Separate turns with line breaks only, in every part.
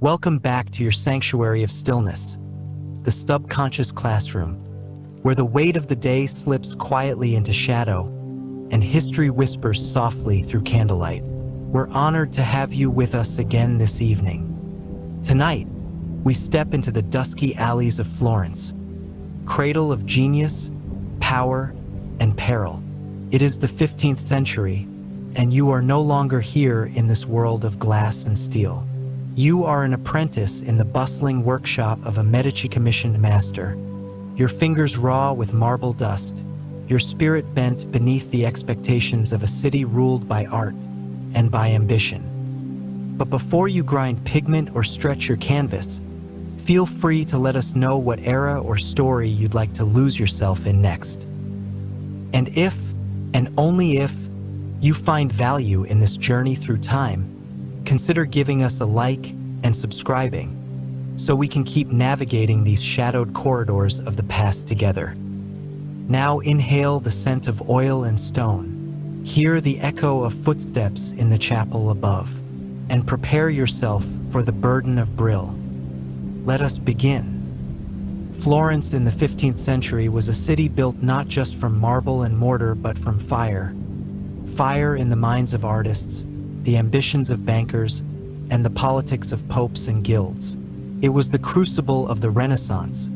Welcome back to your sanctuary of stillness, the subconscious classroom, where the weight of the day slips quietly into shadow and history whispers softly through candlelight. We're honored to have you with us again this evening. Tonight, we step into the dusky alleys of Florence, cradle of genius, power, and peril. It is the 15th century, and you are no longer here in this world of glass and steel. You are an apprentice in the bustling workshop of a Medici commissioned master, your fingers raw with marble dust, your spirit bent beneath the expectations of a city ruled by art and by ambition. But before you grind pigment or stretch your canvas, feel free to let us know what era or story you'd like to lose yourself in next. And if, and only if, you find value in this journey through time, consider giving us a like and subscribing so we can keep navigating these shadowed corridors of the past together. Now inhale the scent of oil and stone, hear the echo of footsteps in the chapel above, and prepare yourself for the burden of Brill. Let us begin. Florence in the 15th century was a city built not just from marble and mortar but from fire. Fire in the minds of artists, the ambitions of bankers, and the politics of popes and guilds. It was the crucible of the Renaissance,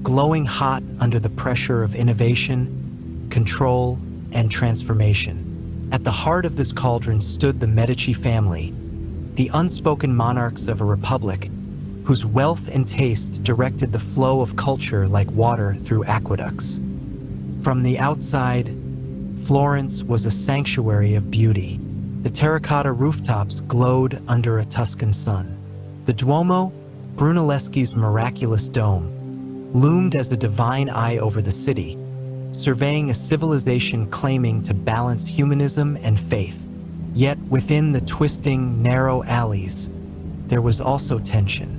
glowing hot under the pressure of innovation, control, and transformation. At the heart of this cauldron stood the Medici family, the unspoken monarchs of a republic whose wealth and taste directed the flow of culture like water through aqueducts. From the outside, Florence was a sanctuary of beauty. The terracotta rooftops glowed under a Tuscan sun. The Duomo, Brunelleschi's miraculous dome, loomed as a divine eye over the city, surveying a civilization claiming to balance humanism and faith. Yet within the twisting, narrow alleys, there was also tension.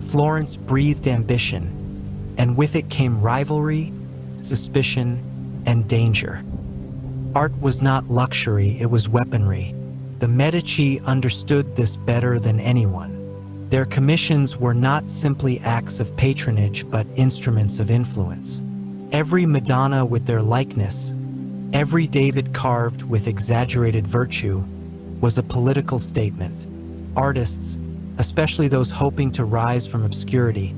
Florence breathed ambition, and with it came rivalry, suspicion, and danger. Art was not luxury, it was weaponry. The Medici understood this better than anyone. Their commissions were not simply acts of patronage, but instruments of influence. Every Madonna with their likeness, every David carved with exaggerated virtue, was a political statement. Artists, especially those hoping to rise from obscurity,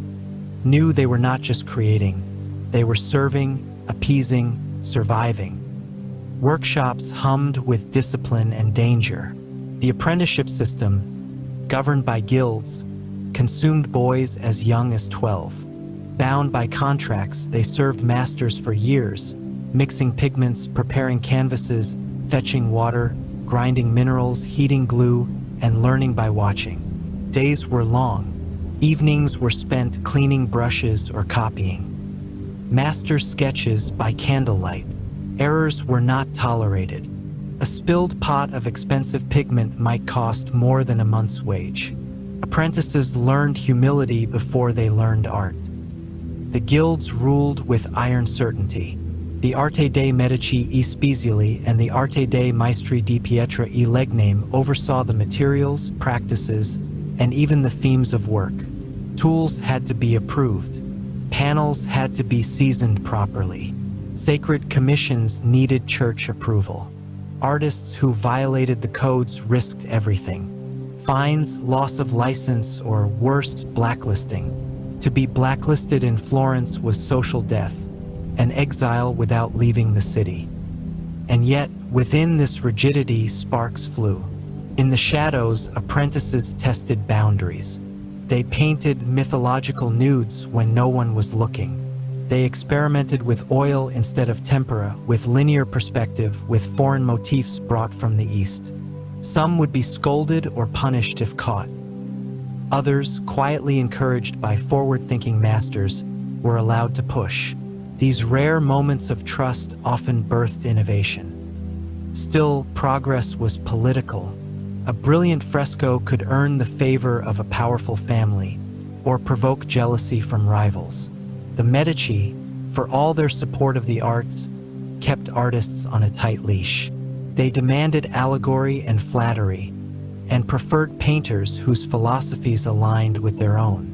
knew they were not just creating, they were serving, appeasing, surviving. Workshops hummed with discipline and danger. The apprenticeship system, governed by guilds, consumed boys as young as 12. Bound by contracts, they served masters for years, mixing pigments, preparing canvases, fetching water, grinding minerals, heating glue, and learning by watching. Days were long. Evenings were spent cleaning brushes or copying. Master sketches by candlelight. Errors were not tolerated. A spilled pot of expensive pigment might cost more than a month's wage. Apprentices learned humility before they learned art. The guilds ruled with iron certainty. The Arte dei Medici e Speziali and the Arte dei Maestri di Pietra e Legname oversaw the materials, practices, and even the themes of work. Tools had to be approved. Panels had to be seasoned properly. Sacred commissions needed church approval. Artists who violated the codes risked everything. Fines, loss of license, or worse, blacklisting. To be blacklisted in Florence was social death, an exile without leaving the city. And yet, within this rigidity, sparks flew. In the shadows, apprentices tested boundaries. They painted mythological nudes when no one was looking. They experimented with oil instead of tempera, with linear perspective, with foreign motifs brought from the East. Some would be scolded or punished if caught. Others, quietly encouraged by forward-thinking masters, were allowed to push. These rare moments of trust often birthed innovation. Still, progress was political. A brilliant fresco could earn the favor of a powerful family or provoke jealousy from rivals. The Medici, for all their support of the arts, kept artists on a tight leash. They demanded allegory and flattery, and preferred painters whose philosophies aligned with their own.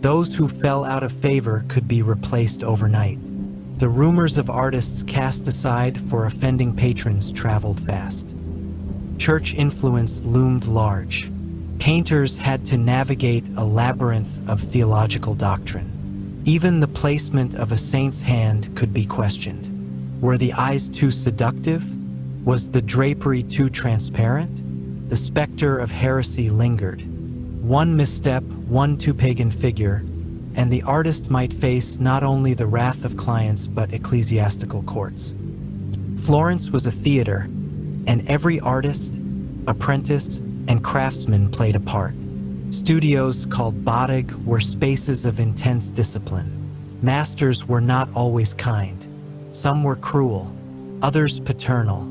Those who fell out of favor could be replaced overnight. The rumors of artists cast aside for offending patrons traveled fast. Church influence loomed large. Painters had to navigate a labyrinth of theological doctrine. Even the placement of a saint's hand could be questioned. Were the eyes too seductive? Was the drapery too transparent? The specter of heresy lingered. One misstep, one too pagan figure, and the artist might face not only the wrath of clients but ecclesiastical courts. Florence was a theater, and every artist, apprentice, and craftsman played a part. Studios called bottega were spaces of intense discipline. Masters were not always kind. Some were cruel, others paternal,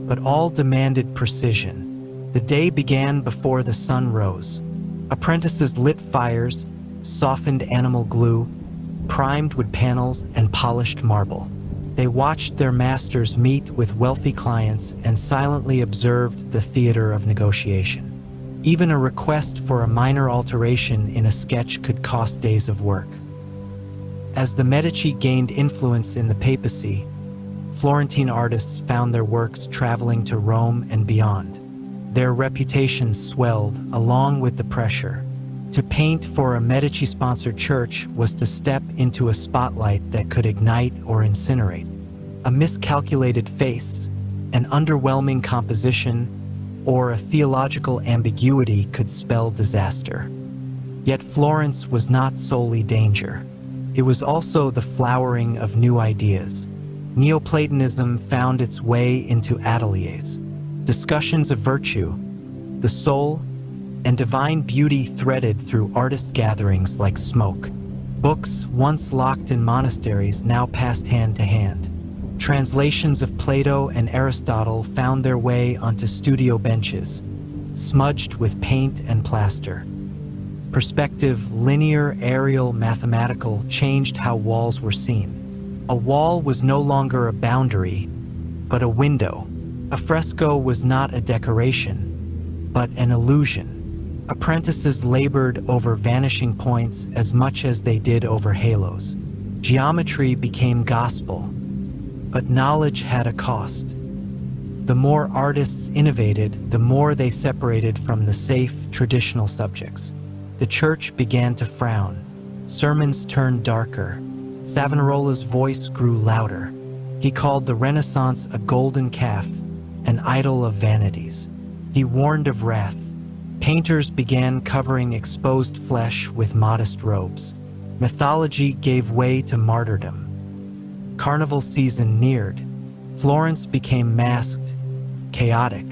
but all demanded precision. The day began before the sun rose. Apprentices lit fires, softened animal glue, primed wood panels, and polished marble. They watched their masters meet with wealthy clients and silently observed the theater of negotiation. Even a request for a minor alteration in a sketch could cost days of work. As the Medici gained influence in the papacy, Florentine artists found their works traveling to Rome and beyond. Their reputations swelled along with the pressure. To paint for a Medici-sponsored church was to step into a spotlight that could ignite or incinerate. A miscalculated face, an underwhelming composition, or a theological ambiguity could spell disaster. Yet Florence was not solely danger. It was also the flowering of new ideas. Neoplatonism found its way into ateliers. Discussions of virtue, the soul, and divine beauty threaded through artist gatherings like smoke. Books once locked in monasteries now passed hand to hand. Translations of Plato and Aristotle found their way onto studio benches, smudged with paint and plaster. Perspective, linear, aerial, mathematical, changed how walls were seen. A wall was no longer a boundary, but a window. A fresco was not a decoration, but an illusion. Apprentices labored over vanishing points as much as they did over halos. Geometry became gospel, but knowledge had a cost. The more artists innovated, the more they separated from the safe, traditional subjects. The church began to frown. Sermons turned darker. Savonarola's voice grew louder. He called the Renaissance a golden calf, an idol of vanities. He warned of wrath. Painters began covering exposed flesh with modest robes. Mythology gave way to martyrdom. Carnival season neared. Florence became masked, chaotic.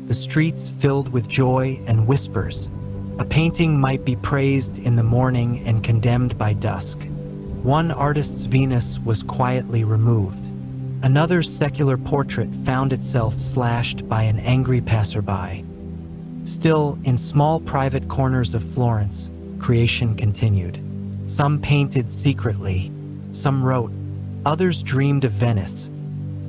The streets filled with joy and whispers. A painting might be praised in the morning and condemned by dusk. One artist's Venus was quietly removed. Another's secular portrait found itself slashed by an angry passerby. Still, in small private corners of Florence, creation continued. Some painted secretly, some wrote, others dreamed of Venice,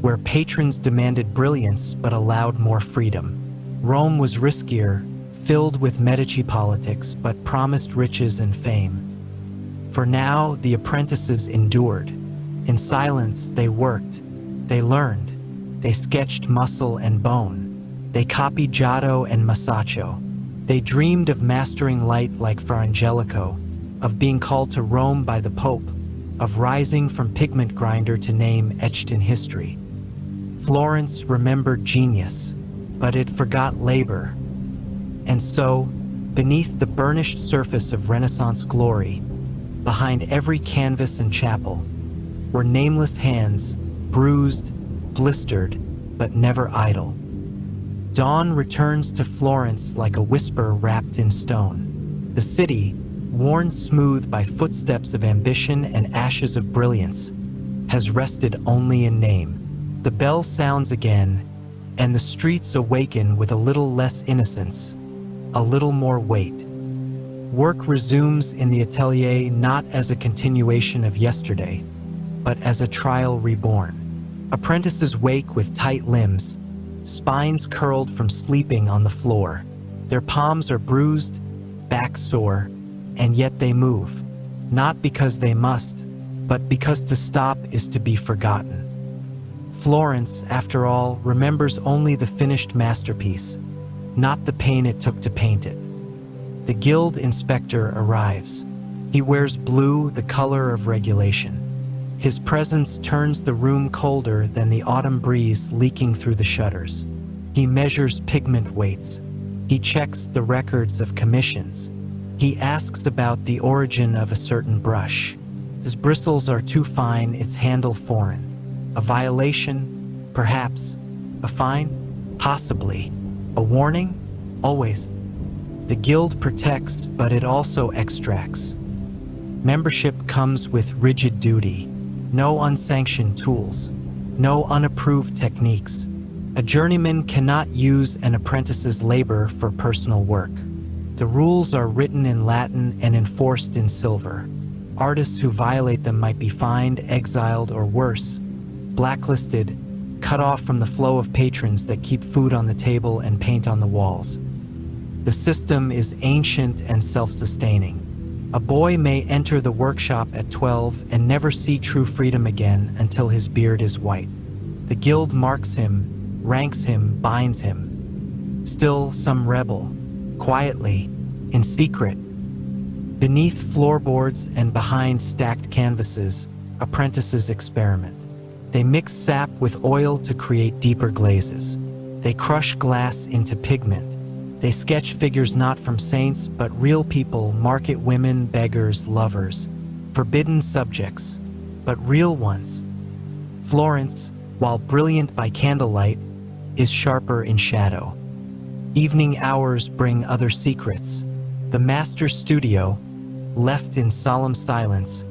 where patrons demanded brilliance but allowed more freedom. Rome was riskier, filled with Medici politics, but promised riches and fame. For now, the apprentices endured. In silence, they worked, they learned, they sketched muscle and bone. They copied Giotto and Masaccio. They dreamed of mastering light like Fra Angelico, of being called to Rome by the Pope, of rising from pigment grinder to name etched in history. Florence remembered genius, but it forgot labor. And so, beneath the burnished surface of Renaissance glory, behind every canvas and chapel, were nameless hands, bruised, blistered, but never idle. Dawn returns to Florence like a whisper wrapped in stone. The city, worn smooth by footsteps of ambition and ashes of brilliance, has rested only in name. The bell sounds again, and the streets awaken with a little less innocence, a little more weight. Work resumes in the atelier not as a continuation of yesterday, but as a trial reborn. Apprentices wake with tight limbs, spines curled from sleeping on the floor. Their palms are bruised, backs sore, and yet they move, not because they must, but because to stop is to be forgotten. Florence, after all, remembers only the finished masterpiece, not the pain it took to paint it. The guild inspector arrives. He wears blue, the color of regulation. His presence turns the room colder than the autumn breeze leaking through the shutters. He measures pigment weights. He checks the records of commissions. He asks about the origin of a certain brush. Its bristles are too fine, its handle foreign. A violation? Perhaps. A fine? Possibly. A warning? Always. The guild protects, but it also extracts. Membership comes with rigid duty. No unsanctioned tools. No unapproved techniques. A journeyman cannot use an apprentice's labor for personal work. The rules are written in Latin and enforced in silver. Artists who violate them might be fined, exiled, or worse, blacklisted, cut off from the flow of patrons that keep food on the table and paint on the walls. The system is ancient and self-sustaining. A boy may enter the workshop at 12 and never see true freedom again until his beard is white. The guild marks him, ranks him, binds him. Still some rebel, quietly, in secret. Beneath floorboards and behind stacked canvases, apprentices experiment. They mix sap with oil to create deeper glazes. They crush glass into pigment. They sketch figures not from saints, but real people, market women, beggars, lovers, forbidden subjects, but real ones. Florence, while brilliant by candlelight, is sharper in shadow. Evening hours bring other secrets. The master's studio, left in solemn silence,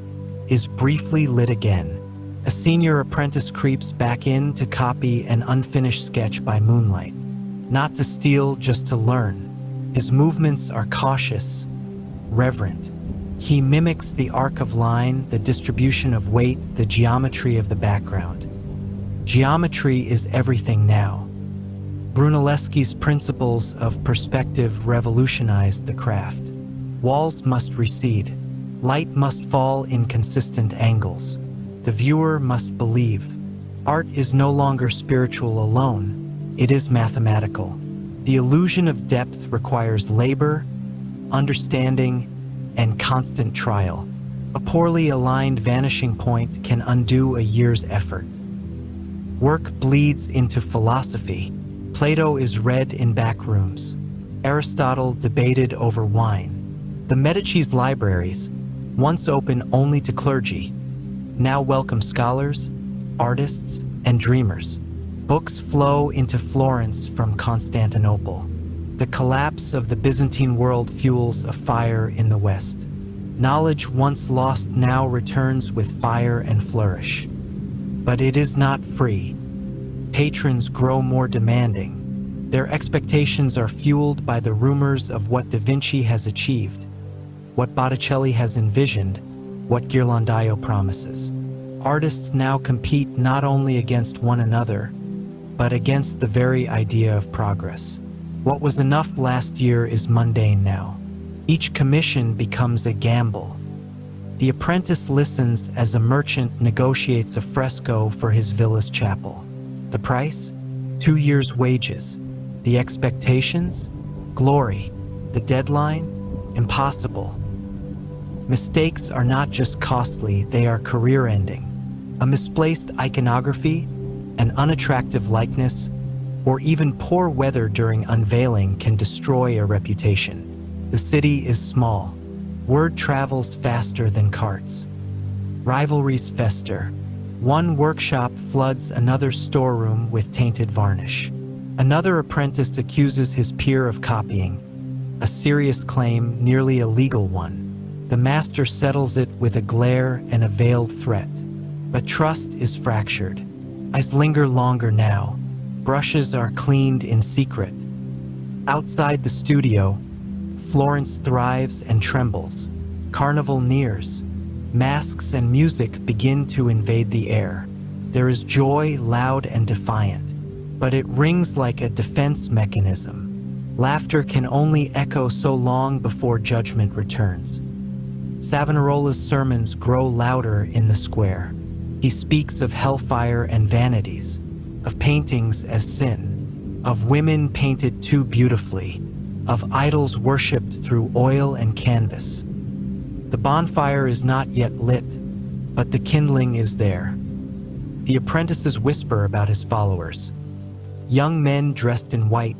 is briefly lit again. A senior apprentice creeps back in to copy an unfinished sketch by moonlight. Not to steal, just to learn. His movements are cautious, reverent. He mimics the arc of line, the distribution of weight, the geometry of the background. Geometry is everything now. Brunelleschi's principles of perspective revolutionized the craft. Walls must recede. Light must fall in consistent angles. The viewer must believe. Art is no longer spiritual alone. It is mathematical. The illusion of depth requires labor, understanding, and constant trial. A poorly aligned vanishing point can undo a year's effort. Work bleeds into philosophy. Plato is read in back rooms. Aristotle debated over wine. The Medici's libraries, once open only to clergy, now welcome scholars, artists, and dreamers. Books flow into Florence from Constantinople. The collapse of the Byzantine world fuels a fire in the West. Knowledge once lost now returns with fire and flourish. But it is not free. Patrons grow more demanding. Their expectations are fueled by the rumors of what Da Vinci has achieved, what Botticelli has envisioned, what Ghirlandaio promises. Artists now compete not only against one another, but against the very idea of progress. What was enough last year is mundane now. Each commission becomes a gamble. The apprentice listens as a merchant negotiates a fresco for his villa's chapel. The price? 2 years' wages. The expectations? Glory. The deadline? Impossible. Mistakes are not just costly, they are career-ending. A misplaced iconography, an unattractive likeness, or even poor weather during unveiling can destroy a reputation. The city is small. Word travels faster than carts. Rivalries fester. One workshop floods another storeroom with tainted varnish. Another apprentice accuses his peer of copying. A serious claim, nearly a legal one. The master settles it with a glare and a veiled threat. But trust is fractured. Eyes linger longer now. Brushes are cleaned in secret. Outside the studio, Florence thrives and trembles. Carnival nears. Masks and music begin to invade the air. There is joy, loud and defiant, but it rings like a defense mechanism. Laughter can only echo so long before judgment returns. Savonarola's sermons grow louder in the square. He speaks of hellfire and vanities, of paintings as sin, of women painted too beautifully, of idols worshipped through oil and canvas. The bonfire is not yet lit, but the kindling is there. The apprentices whisper about his followers. Young men dressed in white,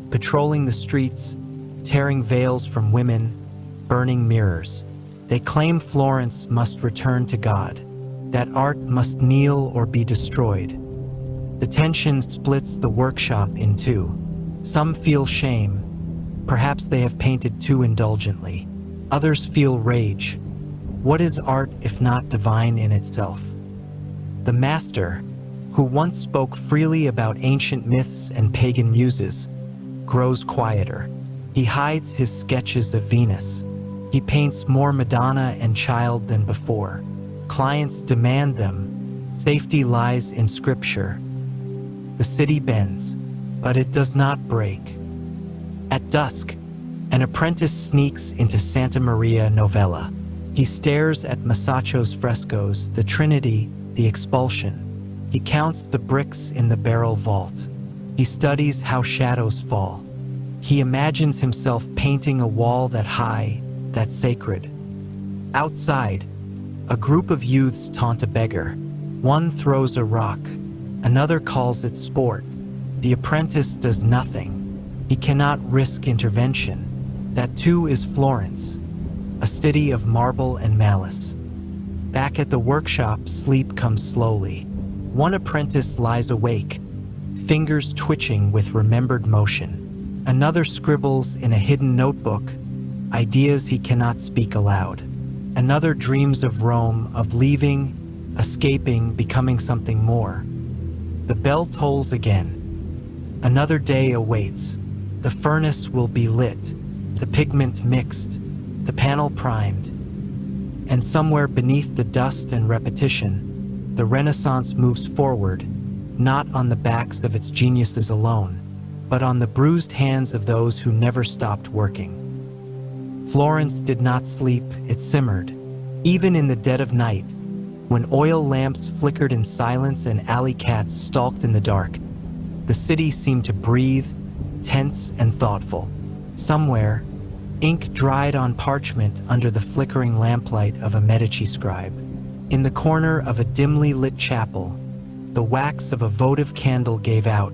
patrolling the streets, tearing veils from women, burning mirrors. They claim Florence must return to God, that art must kneel or be destroyed. The tension splits the workshop in two. Some feel shame. Perhaps they have painted too indulgently. Others feel rage. What is art if not divine in itself? The master, who once spoke freely about ancient myths and pagan muses, grows quieter. He hides his sketches of Venus. He paints more Madonna and child than before. Clients demand them. Safety lies in scripture. The city bends, but it does not break. At dusk, an apprentice sneaks into Santa Maria Novella. He stares at Masaccio's frescoes, the Trinity, the Expulsion. He counts the bricks in the barrel vault. He studies how shadows fall. He imagines himself painting a wall that high, that sacred. Outside, a group of youths taunt a beggar. One throws a rock. Another calls it sport. The apprentice does nothing. He cannot risk intervention. That too is Florence, a city of marble and malice. Back at the workshop, sleep comes slowly. One apprentice lies awake, fingers twitching with remembered motion. Another scribbles in a hidden notebook, ideas he cannot speak aloud. Another dreams of Rome, of leaving, escaping, becoming something more. The bell tolls again. Another day awaits. The furnace will be lit, the pigment mixed, the panel primed. And somewhere beneath the dust and repetition, the Renaissance moves forward, not on the backs of its geniuses alone, but on the bruised hands of those who never stopped working. Florence did not sleep, it simmered. Even in the dead of night, when oil lamps flickered in silence and alley cats stalked in the dark, the city seemed to breathe, tense and thoughtful. Somewhere, ink dried on parchment under the flickering lamplight of a Medici scribe. In the corner of a dimly lit chapel, the wax of a votive candle gave out,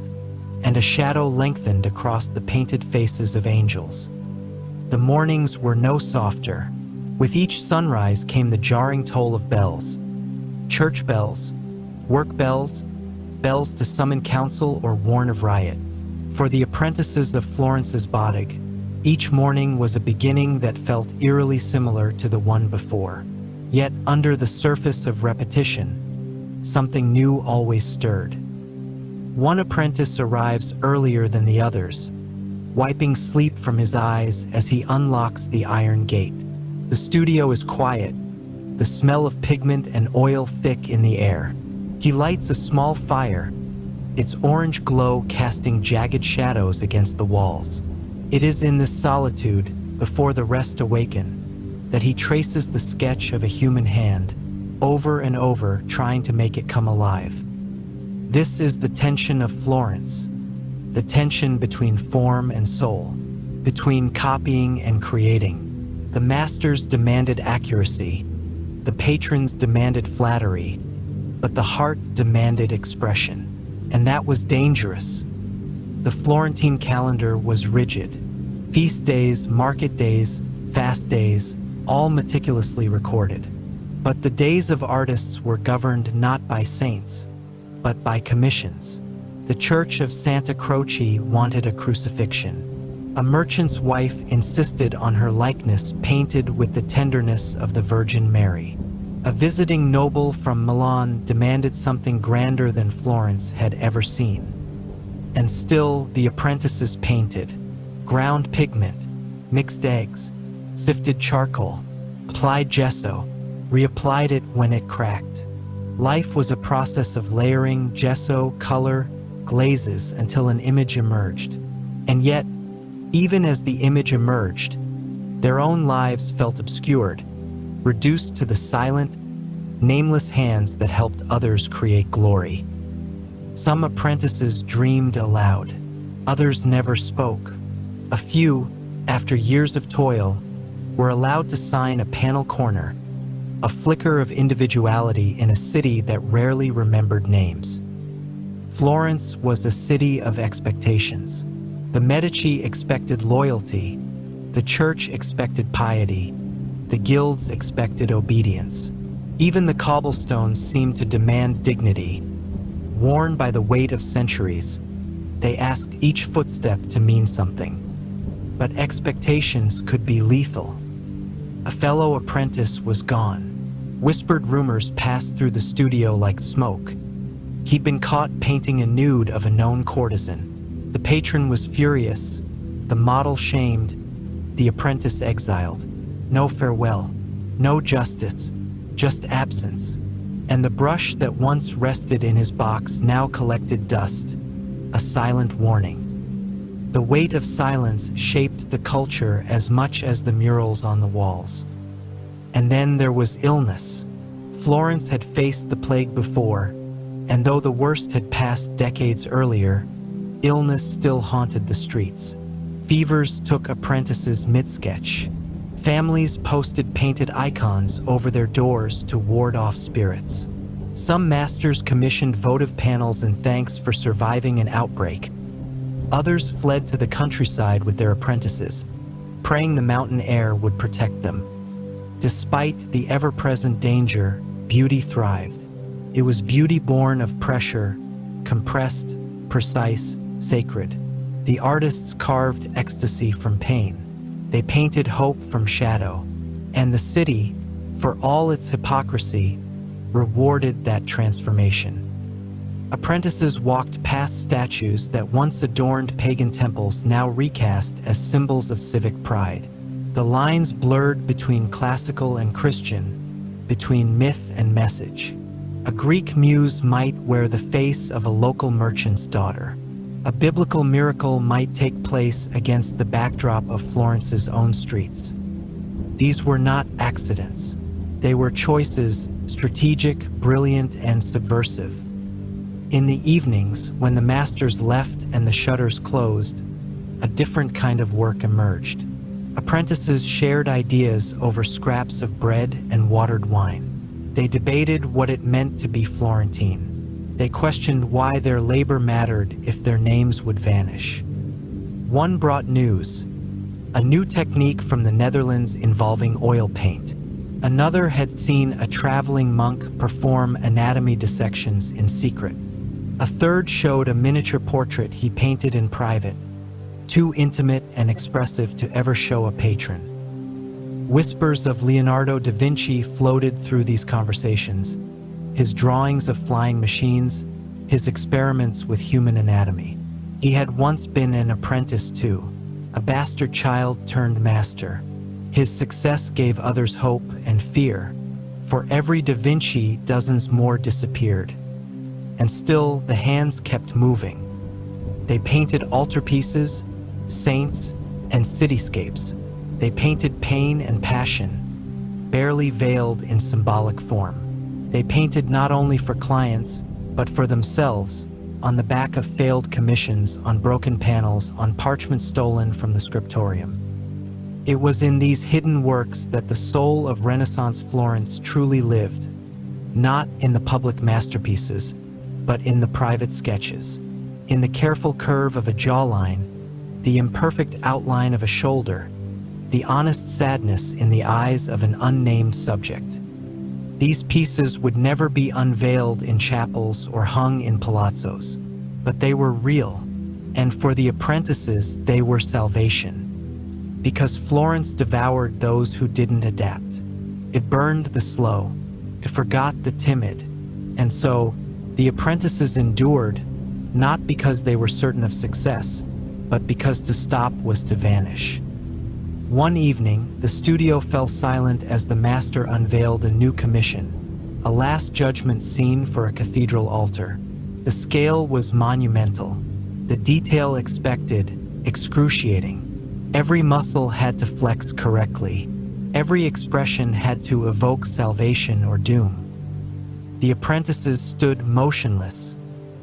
and a shadow lengthened across the painted faces of angels. The mornings were no softer. With each sunrise came the jarring toll of bells. Church bells, work bells, bells to summon council or warn of riot. For the apprentices of Florence's botteg, each morning was a beginning that felt eerily similar to the one before. Yet under the surface of repetition, something new always stirred. One apprentice arrives earlier than the others, wiping sleep from his eyes as he unlocks the iron gate. The studio is quiet, the smell of pigment and oil thick in the air. He lights a small fire, its orange glow casting jagged shadows against the walls. It is in this solitude, before the rest awaken, that he traces the sketch of a human hand, over and over, trying to make it come alive. This is the tension of Florence, the tension between form and soul, between copying and creating. The masters demanded accuracy, the patrons demanded flattery, but the heart demanded expression. And that was dangerous. The Florentine calendar was rigid. Feast days, market days, fast days, all meticulously recorded. But the days of artists were governed not by saints, but by commissions. The Church of Santa Croce wanted a crucifixion. A merchant's wife insisted on her likeness painted with the tenderness of the Virgin Mary. A visiting noble from Milan demanded something grander than Florence had ever seen. And still the apprentices painted. Ground pigment, mixed eggs, sifted charcoal, applied gesso, reapplied it when it cracked. Life was a process of layering gesso, color, glazes until an image emerged. And yet, Even as the image emerged, their own lives felt obscured, reduced to the silent, nameless hands that helped others create glory. Some apprentices dreamed aloud, others never spoke. A few, after years of toil, were allowed to sign a panel corner, a flicker of individuality in a city that rarely remembered names. Florence was a city of expectations. The Medici expected loyalty, the church expected piety, the guilds expected obedience. Even the cobblestones seemed to demand dignity. Worn by the weight of centuries, they asked each footstep to mean something. But expectations could be lethal. A fellow apprentice was gone. Whispered rumors passed through the studio like smoke. He'd been caught painting a nude of a known courtesan. The patron was furious, the model shamed, the apprentice exiled. No farewell, no justice, just absence. And the brush that once rested in his box now collected dust, a silent warning. The weight of silence shaped the culture as much as the murals on the walls. And then there was illness. Florence had faced the plague before, and though the worst had passed decades earlier, illness still haunted the streets. Fevers took apprentices mid-sketch. Families posted painted icons over their doors to ward off spirits. Some masters commissioned votive panels in thanks for surviving an outbreak. Others fled to the countryside with their apprentices, praying the mountain air would protect them. Despite the ever-present danger, beauty thrived. It was beauty born of pressure, compressed, precise, sacred. The artists carved ecstasy from pain. They painted hope from shadow. And the city, for all its hypocrisy, rewarded that transformation. Apprentices walked past statues that once adorned pagan temples, now recast as symbols of civic pride. The lines blurred between classical and Christian, between myth and message. A Greek muse might wear the face of a local merchant's daughter. A biblical miracle might take place against the backdrop of Florence's own streets. These were not accidents. They were choices, strategic, brilliant, and subversive. In the evenings, when the masters left and the shutters closed, a different kind of work emerged. Apprentices shared ideas over scraps of bread and watered wine. They debated what it meant to be Florentine. They questioned why their labor mattered if their names would vanish. One brought news, a new technique from the Netherlands involving oil paint. Another had seen a traveling monk perform anatomy dissections in secret. A third showed a miniature portrait he painted in private, too intimate and expressive to ever show a patron. Whispers of Leonardo da Vinci floated through these conversations, his drawings of flying machines, his experiments with human anatomy. He had once been an apprentice too, a bastard child turned master. His success gave others hope and fear. For every Da Vinci, dozens more disappeared. And still, the hands kept moving. They painted altarpieces, saints, and cityscapes. They painted pain and passion, barely veiled in symbolic form. They painted not only for clients, but for themselves, on the back of failed commissions, on broken panels, on parchment stolen from the scriptorium. It was in these hidden works that the soul of Renaissance Florence truly lived, not in the public masterpieces, but in the private sketches, in the careful curve of a jawline, the imperfect outline of a shoulder, the honest sadness in the eyes of an unnamed subject. These pieces would never be unveiled in chapels or hung in palazzos, but they were real, and for the apprentices they were salvation. Because Florence devoured those who didn't adapt. It burned the slow, it forgot the timid, and so the apprentices endured, not because they were certain of success, but because to stop was to vanish. One evening, the studio fell silent as the master unveiled a new commission, a last judgment scene for a cathedral altar. The scale was monumental, the detail expected, excruciating. Every muscle had to flex correctly. Every expression had to evoke salvation or doom. The apprentices stood motionless,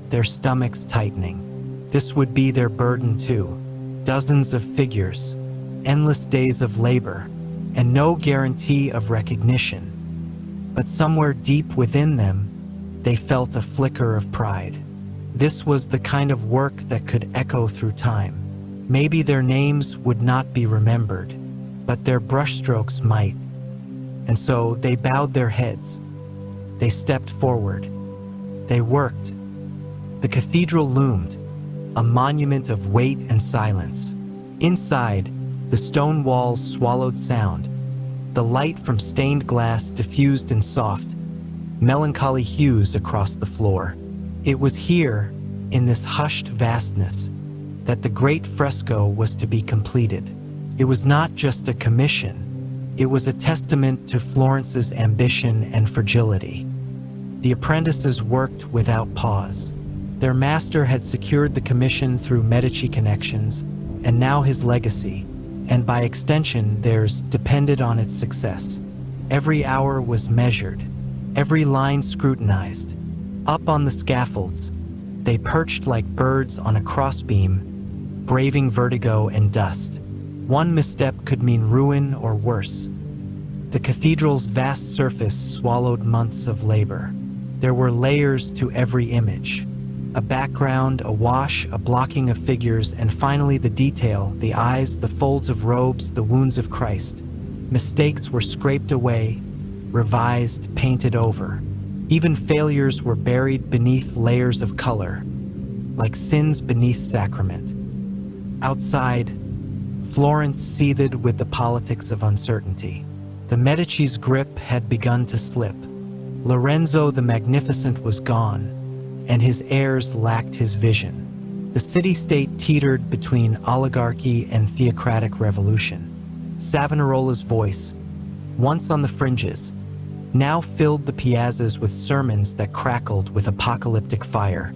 their stomachs tightening. This would be their burden too. Dozens of figures, endless days of labor, and no guarantee of recognition. But somewhere deep within them, they felt a flicker of pride. This was the kind of work that could echo through time. Maybe their names would not be remembered, but their brushstrokes might. And so they bowed their heads. They stepped forward. They worked. The cathedral loomed, a monument of weight and silence. Inside, the stone walls swallowed sound. The light from stained glass diffused in soft, melancholy hues across the floor. It was here, in this hushed vastness, that the great fresco was to be completed. It was not just a commission, it was a testament to Florence's ambition and fragility. The apprentices worked without pause. Their master had secured the commission through Medici connections, and now his legacy, and by extension theirs, depended on its success. Every hour was measured, every line scrutinized. Up on the scaffolds, they perched like birds on a crossbeam, braving vertigo and dust. One misstep could mean ruin or worse. The cathedral's vast surface swallowed months of labor. There were layers to every image. A background, a wash, a blocking of figures, and finally the detail, the eyes, the folds of robes, the wounds of Christ. Mistakes were scraped away, revised, painted over. Even failures were buried beneath layers of color, like sins beneath sacrament. Outside, Florence seethed with the politics of uncertainty. The Medici's grip had begun to slip. Lorenzo the Magnificent was gone, and his heirs lacked his vision. The city-state teetered between oligarchy and theocratic revolution. Savonarola's voice, once on the fringes, now filled the piazzas with sermons that crackled with apocalyptic fire.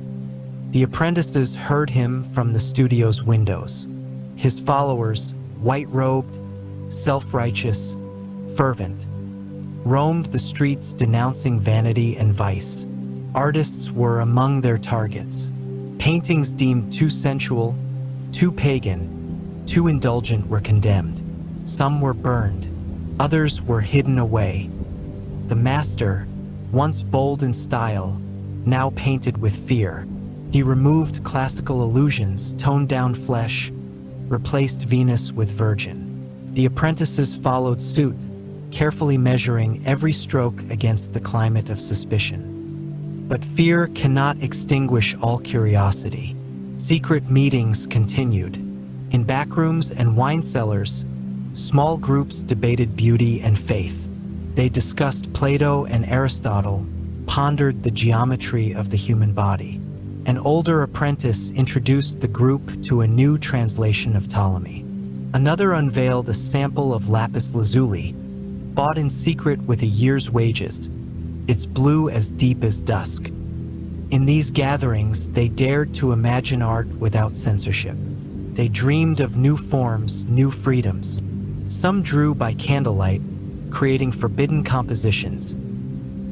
The apprentices heard him from the studio's windows. His followers, white-robed, self-righteous, fervent, roamed the streets denouncing vanity and vice. Artists were among their targets. Paintings deemed too sensual, too pagan, too indulgent were condemned. Some were burned, others were hidden away. The master, once bold in style, now painted with fear. He removed classical illusions, toned down flesh, replaced Venus with Virgin. The apprentices followed suit, carefully measuring every stroke against the climate of suspicion. But fear cannot extinguish all curiosity. Secret meetings continued. In backrooms and wine cellars, small groups debated beauty and faith. They discussed Plato and Aristotle, pondered the geometry of the human body. An older apprentice introduced the group to a new translation of Ptolemy. Another unveiled a sample of lapis lazuli, bought in secret with a year's wages, its blue as deep as dusk. In these gatherings, they dared to imagine art without censorship. They dreamed of new forms, new freedoms. Some drew by candlelight, creating forbidden compositions.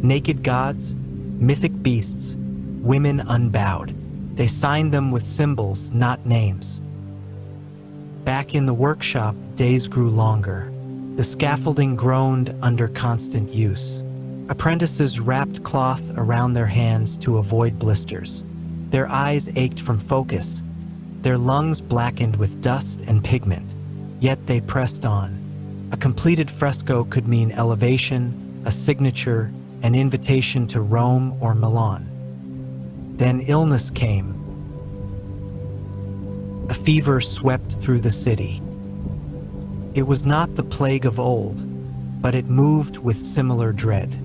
Naked gods, mythic beasts, women unbowed. They signed them with symbols, not names. Back in the workshop, days grew longer. The scaffolding groaned under constant use. Apprentices wrapped cloth around their hands to avoid blisters. Their eyes ached from focus, their lungs blackened with dust and pigment. Yet they pressed on. A completed fresco could mean elevation, a signature, an invitation to Rome or Milan. Then illness came. A fever swept through the city. It was not the plague of old, but it moved with similar dread.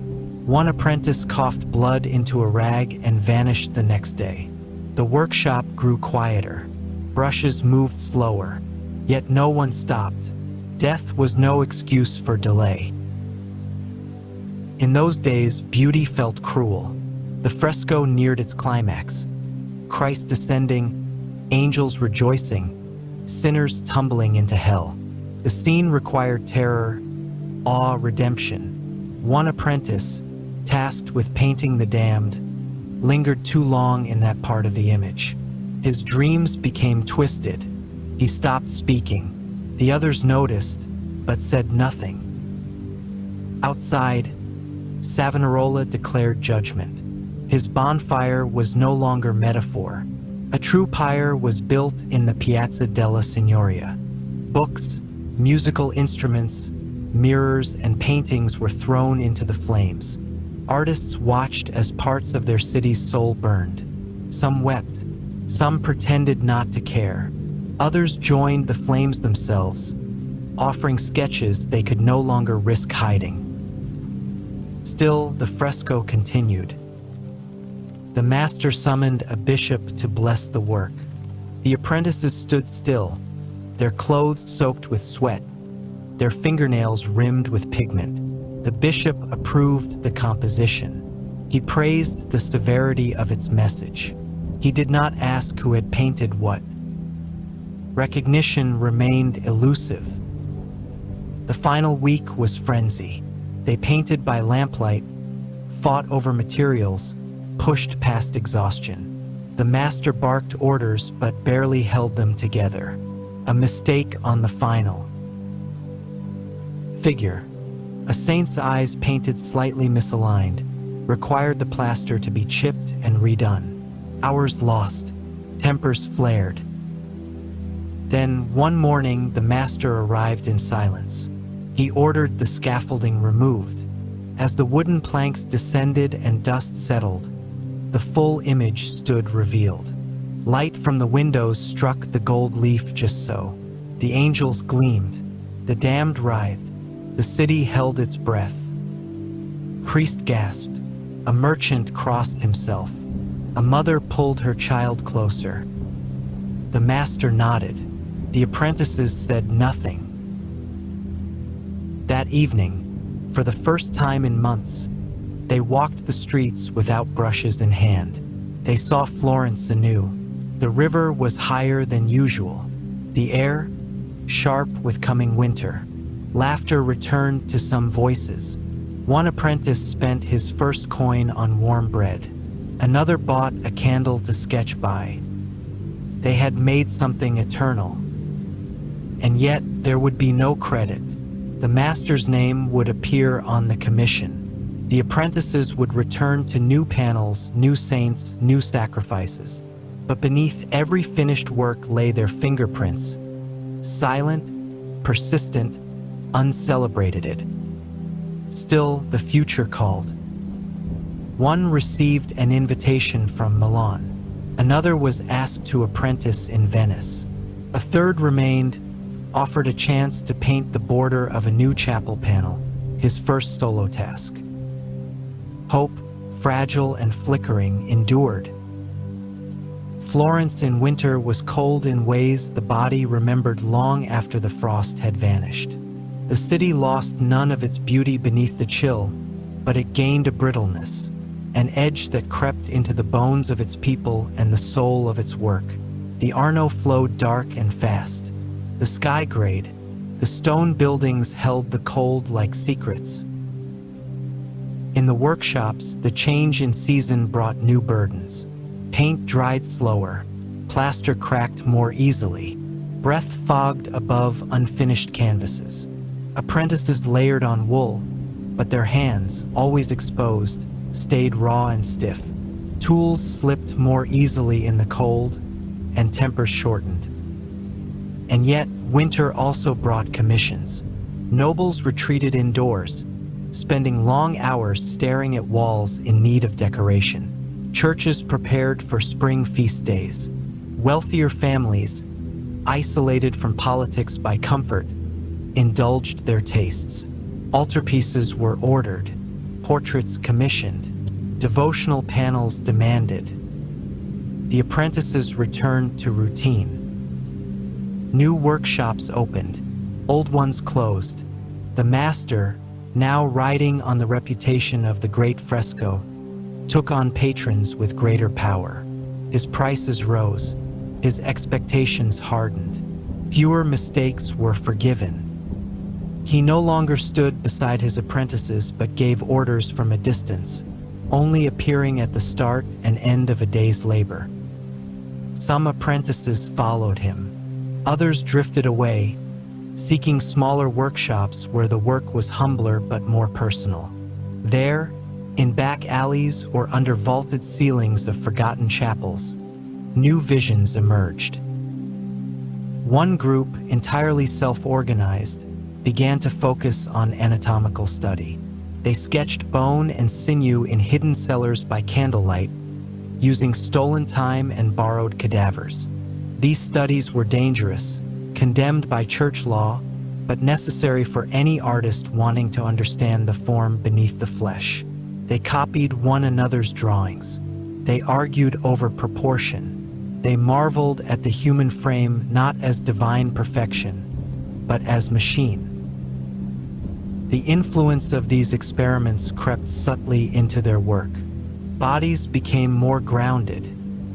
One apprentice coughed blood into a rag and vanished the next day. The workshop grew quieter. Brushes moved slower, yet no one stopped. Death was no excuse for delay. In those days, beauty felt cruel. The fresco neared its climax. Christ descending, angels rejoicing, sinners tumbling into hell. The scene required terror, awe, redemption. One apprentice, tasked with painting the damned, lingered too long in that part of the image. His dreams became twisted. He stopped speaking. The others noticed, but said nothing. Outside, Savonarola declared judgment. His bonfire was no longer metaphor. A true pyre was built in the Piazza della Signoria. Books, musical instruments, mirrors, and paintings were thrown into the flames. Artists watched as parts of their city's soul burned. Some wept, some pretended not to care. Others joined the flames themselves, offering sketches they could no longer risk hiding. Still, the fresco continued. The master summoned a bishop to bless the work. The apprentices stood still, their clothes soaked with sweat, their fingernails rimmed with pigment. The bishop approved the composition. He praised the severity of its message. He did not ask who had painted what. Recognition remained elusive. The final week was frenzy. They painted by lamplight, fought over materials, pushed past exhaustion. The master barked orders but barely held them together. A mistake on the final figure. A saint's eyes painted slightly misaligned, required the plaster to be chipped and redone. Hours lost, tempers flared. Then, one morning, the master arrived in silence. He ordered the scaffolding removed. As the wooden planks descended and dust settled, the full image stood revealed. Light from the windows struck the gold leaf just so. The angels gleamed, the damned writhed, the city held its breath. Priest gasped, a merchant crossed himself, a mother pulled her child closer. The master nodded, the apprentices said nothing. That evening, for the first time in months, they walked the streets without brushes in hand. They saw Florence anew. The river was higher than usual. The air, sharp with coming winter. Laughter returned to some voices. One apprentice spent his first coin on warm bread. Another bought a candle to sketch by. They had made something eternal. And yet there would be no credit. The master's name would appear on the commission. The apprentices would return to new panels, new saints, new sacrifices. But beneath every finished work lay their fingerprints, silent, persistent, uncelebrated. Still, the future called. One received an invitation from Milan. Another was asked to apprentice in Venice. A third remained, offered a chance to paint the border of a new chapel panel, his first solo task. Hope, fragile and flickering, endured. Florence in winter was cold in ways the body remembered long after the frost had vanished. The city lost none of its beauty beneath the chill, but it gained a brittleness, an edge that crept into the bones of its people and the soul of its work. The Arno flowed dark and fast. The sky grayed. The stone buildings held the cold like secrets. In the workshops, the change in season brought new burdens. Paint dried slower, plaster cracked more easily, breath fogged above unfinished canvases. Apprentices layered on wool, but their hands, always exposed, stayed raw and stiff. Tools slipped more easily in the cold, and tempers shortened. And yet, winter also brought commissions. Nobles retreated indoors, spending long hours staring at walls in need of decoration. Churches prepared for spring feast days. Wealthier families, isolated from politics by comfort, indulged their tastes. Altarpieces were ordered, portraits commissioned, devotional panels demanded. The apprentices returned to routine. New workshops opened, old ones closed. The master, now riding on the reputation of the great fresco, took on patrons with greater power. His prices rose, his expectations hardened. Fewer mistakes were forgiven. He no longer stood beside his apprentices but gave orders from a distance, only appearing at the start and end of a day's labor. Some apprentices followed him. Others drifted away, seeking smaller workshops where the work was humbler but more personal. There, in back alleys or under vaulted ceilings of forgotten chapels, new visions emerged. One group, entirely self-organized, began to focus on anatomical study. They sketched bone and sinew in hidden cellars by candlelight, using stolen time and borrowed cadavers. These studies were dangerous, condemned by church law, but necessary for any artist wanting to understand the form beneath the flesh. They copied one another's drawings. They argued over proportion. They marveled at the human frame not as divine perfection, but as machine. The influence of these experiments crept subtly into their work. Bodies became more grounded,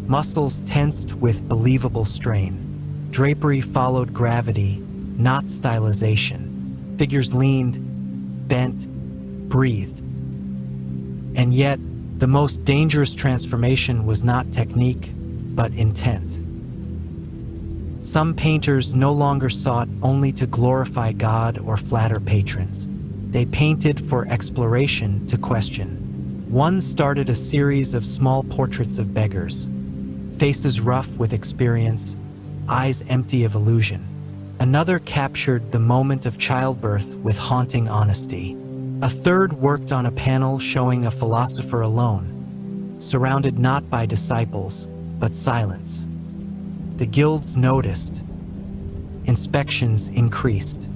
muscles tensed with believable strain. Drapery followed gravity, not stylization. Figures leaned, bent, breathed. And yet, the most dangerous transformation was not technique, but intent. Some painters no longer sought only to glorify God or flatter patrons. They painted for exploration, to question. One started a series of small portraits of beggars, faces rough with experience, eyes empty of illusion. Another captured the moment of childbirth with haunting honesty. A third worked on a panel showing a philosopher alone, surrounded not by disciples, but silence. The guilds noticed. Inspections increased.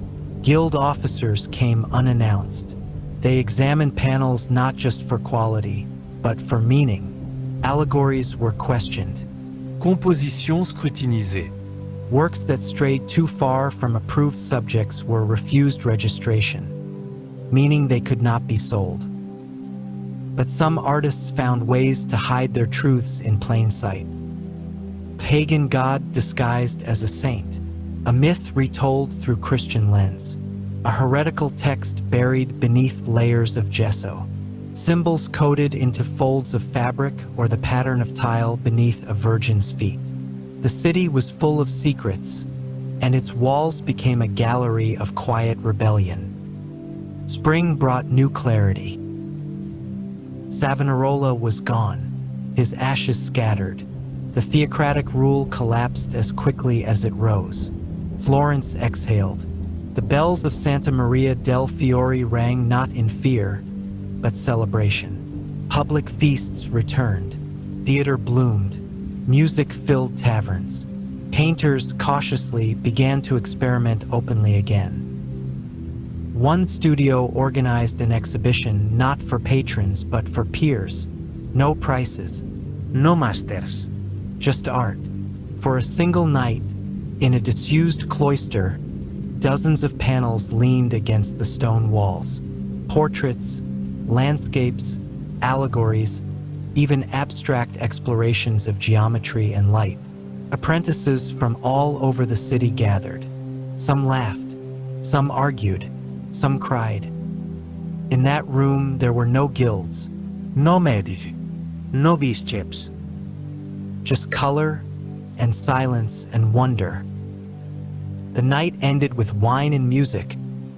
Guild officers came unannounced. They examined panels not just for quality, but for meaning. Allegories were questioned.
Composition scrutinisée.
Works that strayed too far from approved subjects were refused registration, meaning they could not be sold. But some artists found ways to hide their truths in plain sight. Pagan god disguised as a saint, a myth retold through Christian lens, a heretical text buried beneath layers of gesso, symbols coded into folds of fabric or the pattern of tile beneath a virgin's feet. The city was full of secrets, and its walls became a gallery of quiet rebellion. Spring brought new clarity. Savonarola was gone, his ashes scattered. The theocratic rule collapsed as quickly as it rose. Florence exhaled. The bells of Santa Maria del Fiore rang not in fear, but celebration. Public feasts returned. Theater bloomed. Music filled taverns. Painters cautiously began to experiment openly again. One studio organized an exhibition not for patrons but for peers. No prices.
No masters.
Just art. For a single night, in a disused cloister, dozens of panels leaned against the stone walls. Portraits, landscapes, allegories, even abstract explorations of geometry and light. Apprentices from all over the city gathered. Some laughed, some argued, some cried. In that room, there were no guilds,
No Medici. No bishops.
just color and silence and wonder. The night ended with wine and music,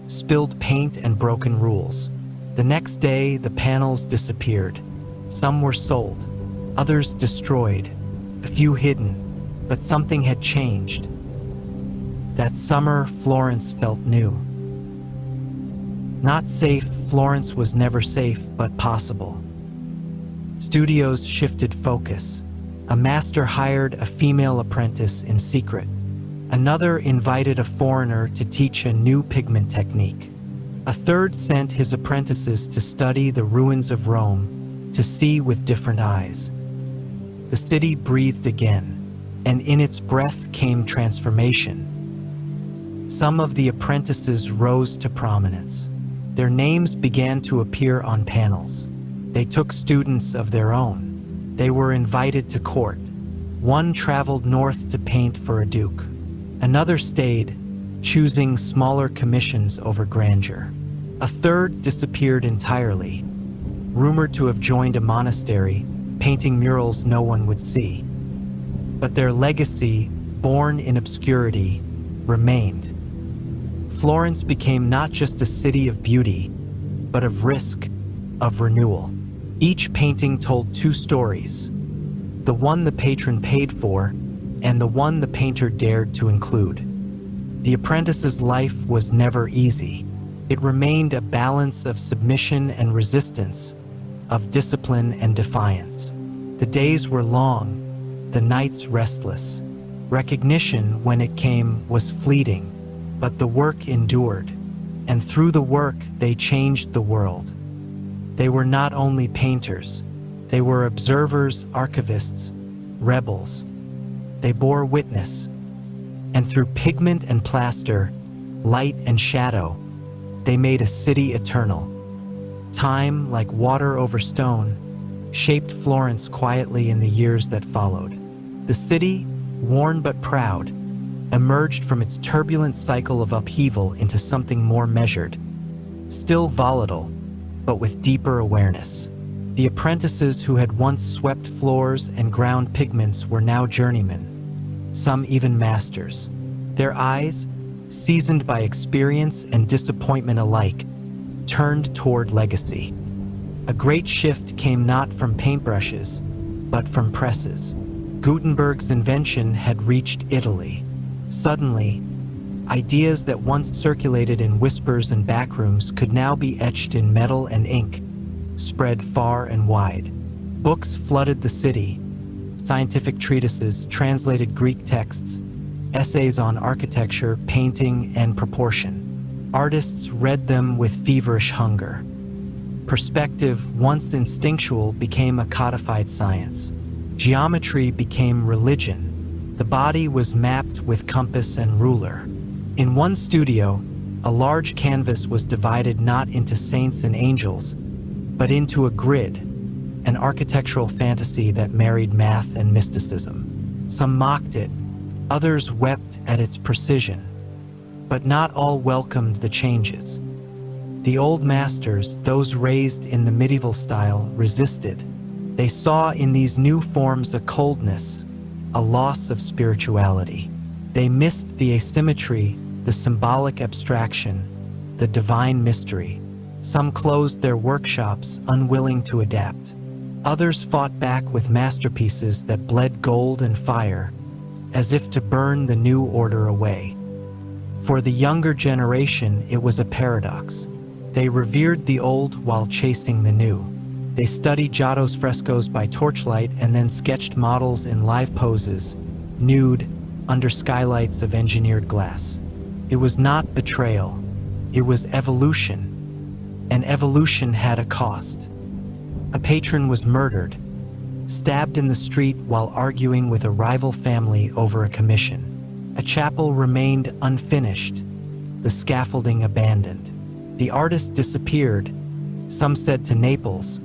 spilled paint and broken rules. The next day, the panels disappeared. Some were sold, others destroyed, a few hidden, but something had changed. That summer, Florence felt new. Not safe, Florence was never safe, but possible. Studios shifted focus. A master hired a female apprentice in secret. Another invited a foreigner to teach a new pigment technique. A third sent his apprentices to study the ruins of Rome, to see with different eyes. The city breathed again, and in its breath came transformation. Some of the apprentices rose to prominence. Their names began to appear on panels. They took students of their own. They were invited to court. One traveled north to paint for a duke. Another stayed, choosing smaller commissions over grandeur. A third disappeared entirely, rumored to have joined a monastery, painting murals no one would see. But their legacy, born in obscurity, remained. Florence became not just a city of beauty, but of risk, of renewal. Each painting told two stories, the one the patron paid for, and the one the painter dared to include. The apprentice's life was never easy. It remained a balance of submission and resistance, of discipline and defiance. The days were long, the nights restless. Recognition, when it came, was fleeting, but the work endured, and through the work they changed the world. They were not only painters, they were observers, archivists, rebels. They bore witness, and through pigment and plaster, light and shadow, they made a city eternal. Time, like water over stone, shaped Florence quietly in the years that followed. The city, worn but proud, emerged from its turbulent cycle of upheaval into something more measured, still volatile, but with deeper awareness. The apprentices who had once swept floors and ground pigments were now journeymen, some even masters. Their eyes, seasoned by experience and disappointment alike, turned toward legacy. A great shift came not from paintbrushes, but from presses. Gutenberg's invention had reached Italy. Suddenly, ideas that once circulated in whispers and backrooms could now be etched in metal and ink, spread far and wide. Books flooded the city, scientific treatises, translated Greek texts, essays on architecture, painting, and proportion. Artists read them with feverish hunger. Perspective, once instinctual, became a codified science. Geometry became religion. The body was mapped with compass and ruler. In one studio, a large canvas was divided not into saints and angels, but into a grid, an architectural fantasy that married math and mysticism. Some mocked it, others wept at its precision, but not all welcomed the changes. The old masters, those raised in the medieval style, resisted. They saw in these new forms a coldness, a loss of spirituality. They missed the asymmetry, the symbolic abstraction, the divine mystery. Some closed their workshops, unwilling to adapt. Others fought back with masterpieces that bled gold and fire, as if to burn the new order away. For the younger generation, it was a paradox. They revered the old while chasing the new. They studied Giotto's frescoes by torchlight and then sketched models in live poses, nude, under skylights of engineered glass. It was not betrayal, it was evolution. And evolution had a cost. A patron was murdered, stabbed in the street while arguing with a rival family over a commission. A chapel remained unfinished, the scaffolding abandoned. The artist disappeared, some said to Naples,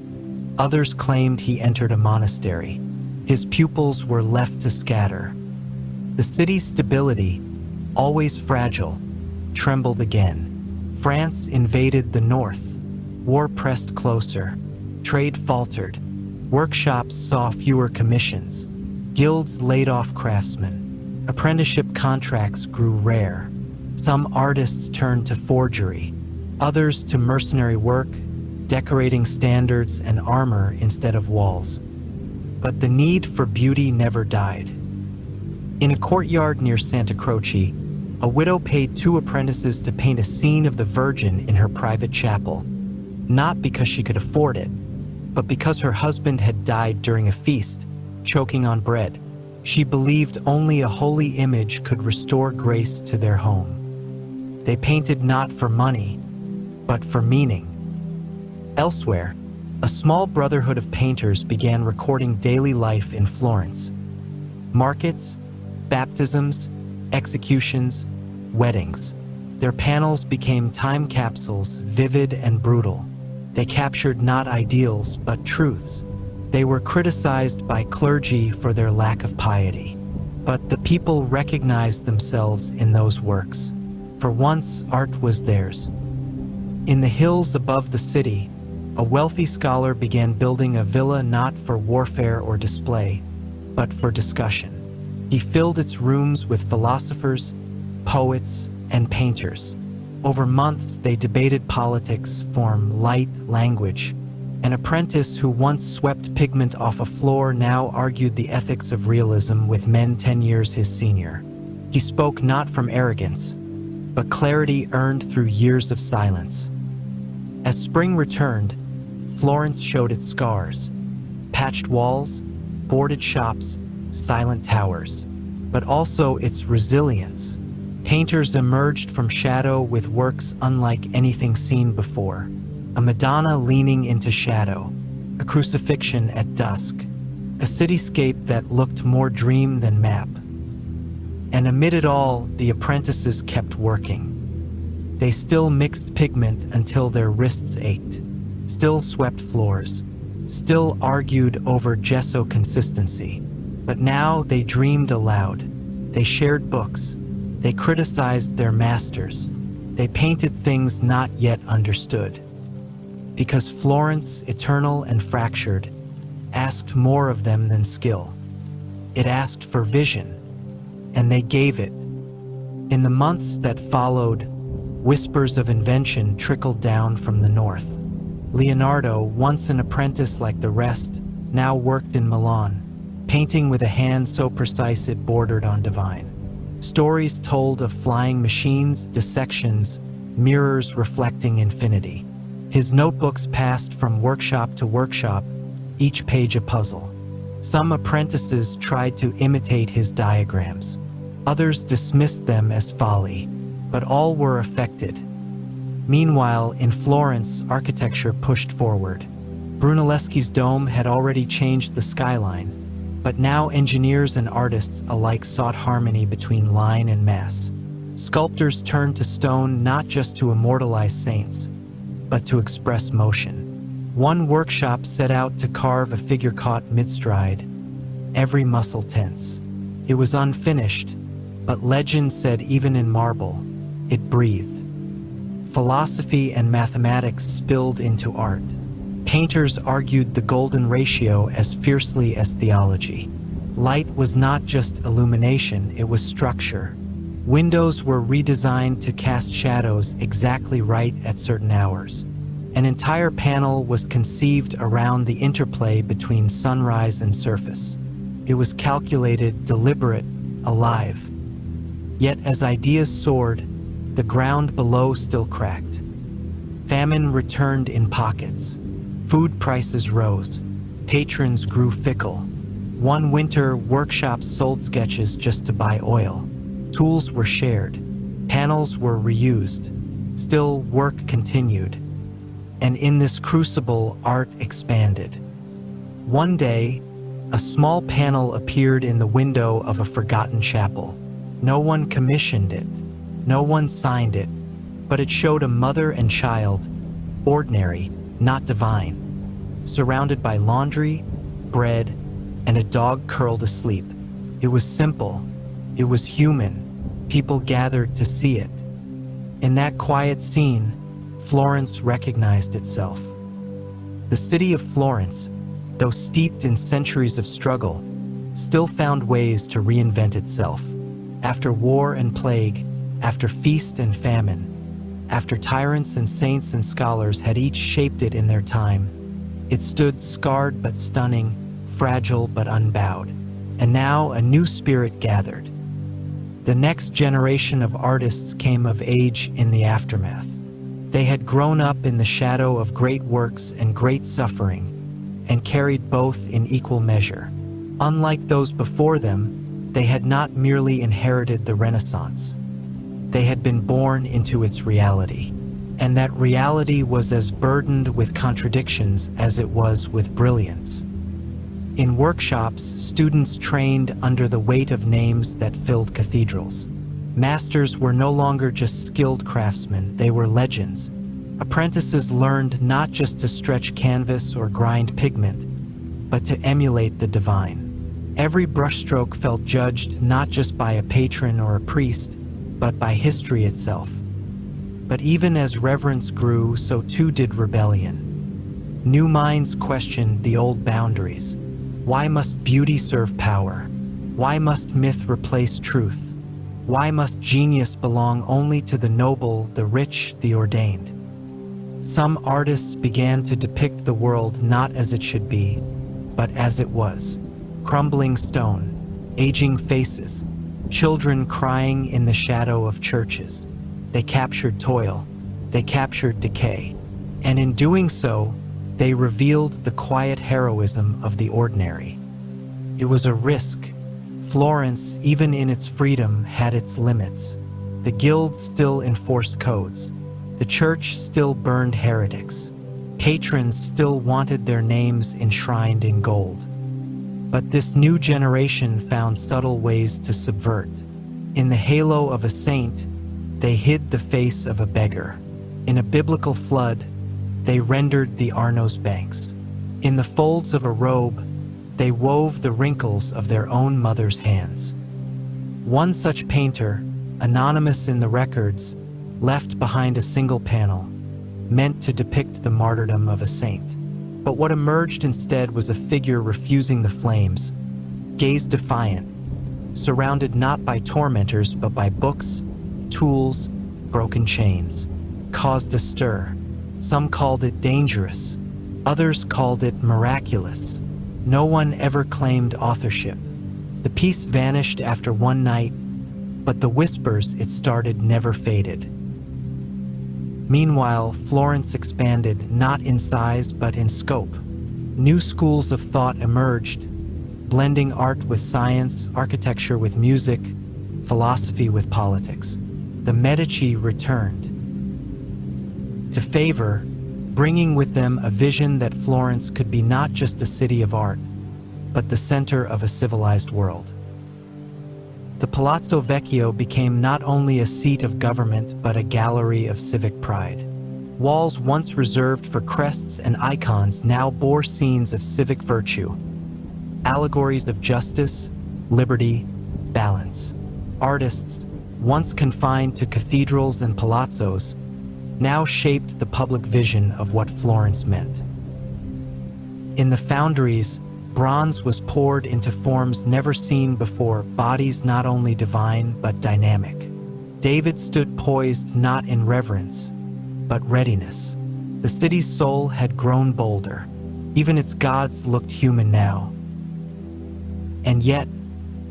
others claimed he entered a monastery. His pupils were left to scatter. The city's stability, always fragile, trembled again. France invaded the north. War pressed closer. Trade faltered. Workshops saw fewer commissions. Guilds laid off craftsmen. Apprenticeship contracts grew rare. Some artists turned to forgery, others to mercenary work, decorating standards and armor instead of walls. But the need for beauty never died. In a courtyard near Santa Croce, a widow paid 2 apprentices to paint a scene of the Virgin in her private chapel, not because she could afford it, but because her husband had died during a feast, choking on bread. She believed only a holy image could restore grace to their home. They painted not for money, but for meaning. Elsewhere, a small brotherhood of painters began recording daily life in Florence. Markets, baptisms, executions, weddings. Their panels became time capsules, vivid and brutal. They captured not ideals, but truths. They were criticized by clergy for their lack of piety. But the people recognized themselves in those works, for once art was theirs. In the hills above the city, a wealthy scholar began building a villa not for warfare or display, but for discussion. He filled its rooms with philosophers, poets, and painters. Over months, they debated politics, form, light, language. An apprentice who once swept pigment off a floor now argued the ethics of realism with men 10 years his senior. He spoke not from arrogance, but clarity earned through years of silence. As spring returned, Florence showed its scars: patched walls, boarded shops, silent towers, but also its resilience. Painters emerged from shadow with works unlike anything seen before. A Madonna leaning into shadow, a crucifixion at dusk, a cityscape that looked more dream than map. And amid it all, the apprentices kept working. They still mixed pigment until their wrists ached, still swept floors, still argued over gesso consistency. But now they dreamed aloud. They shared books. They criticized their masters. They painted things not yet understood. Because Florence, eternal and fractured, asked more of them than skill. It asked for vision, and they gave it. In the months that followed, whispers of invention trickled down from the north. Leonardo, once an apprentice like the rest, now worked in Milan, painting with a hand so precise it bordered on divine. Stories told of flying machines, dissections, mirrors reflecting infinity. His notebooks passed from workshop to workshop, each page a puzzle. Some apprentices tried to imitate his diagrams. Others dismissed them as folly, but all were affected. Meanwhile, in Florence, architecture pushed forward. Brunelleschi's dome had already changed the skyline, but now engineers and artists alike sought harmony between line and mass. Sculptors turned to stone not just to immortalize saints, but to express motion. One workshop set out to carve a figure caught mid-stride, every muscle tense. It was unfinished, but legend said even in marble, it breathed. Philosophy and mathematics spilled into art. Painters argued the golden ratio as fiercely as theology. Light was not just illumination, it was structure. Windows were redesigned to cast shadows exactly right at certain hours. An entire panel was conceived around the interplay between sunrise and surface. It was calculated, deliberate, alive. Yet as ideas soared, the ground below still cracked. Famine returned in pockets. Food prices rose. Patrons grew fickle. One winter, workshops sold sketches just to buy oil. Tools were shared. Panels were reused. Still, work continued. And in this crucible, art expanded. One day, a small panel appeared in the window of a forgotten chapel. No one commissioned it. No one signed it. But it showed a mother and child, ordinary, not divine, surrounded by laundry, bread, and a dog curled asleep. It was simple. It was human. People gathered to see it. In that quiet scene, Florence recognized itself. The city of Florence, though steeped in centuries of struggle, still found ways to reinvent itself. After war and plague, after feast and famine, after tyrants and saints and scholars had each shaped it in their time, it stood scarred but stunning, fragile but unbowed. And now a new spirit gathered. The next generation of artists came of age in the aftermath. They had grown up in the shadow of great works and great suffering, and carried both in equal measure. Unlike those before them, they had not merely inherited the Renaissance. They had been born into its reality, and that reality was as burdened with contradictions as it was with brilliance. In workshops, students trained under the weight of names that filled cathedrals. Masters were no longer just skilled craftsmen, they were legends. Apprentices learned not just to stretch canvas or grind pigment, but to emulate the divine. Every brushstroke felt judged not just by a patron or a priest, but by history itself. But even as reverence grew, so too did rebellion. New minds questioned the old boundaries. Why must beauty serve power? Why must myth replace truth? Why must genius belong only to the noble, the rich, the ordained? Some artists began to depict the world not as it should be, but as it was. Crumbling stone, aging faces, children crying in the shadow of churches. They captured toil, they captured decay, and in doing so, they revealed the quiet heroism of the ordinary. It was a risk. Florence, even in its freedom, had its limits. The guilds still enforced codes. The church still burned heretics. Patrons still wanted their names enshrined in gold. But this new generation found subtle ways to subvert. In the halo of a saint, they hid the face of a beggar. In a biblical flood, they rendered the Arno's banks. In the folds of a robe, they wove the wrinkles of their own mother's hands. One such painter, anonymous in the records, left behind a single panel, meant to depict the martyrdom of a saint. But what emerged instead was a figure refusing the flames, gaze defiant, surrounded not by tormentors but by books, tools, broken chains. Caused a stir. Some called it dangerous. Others called it miraculous. No one ever claimed authorship. The piece vanished after one night, but the whispers it started never faded. Meanwhile, Florence expanded not in size but in scope. New schools of thought emerged, blending art with science, architecture with music, philosophy with politics. The Medici returned to favor, bringing with them a vision that Florence could be not just a city of art, but the center of a civilized world. The Palazzo Vecchio became not only a seat of government, but a gallery of civic pride. Walls once reserved for crests and icons now bore scenes of civic virtue, allegories of justice, liberty, balance. Artists, once confined to cathedrals and palazzos, now shaped the public vision of what Florence meant. In the foundries, bronze was poured into forms never seen before, bodies not only divine but dynamic. David stood poised not in reverence, but readiness. The city's soul had grown bolder. Even its gods looked human now. And yet,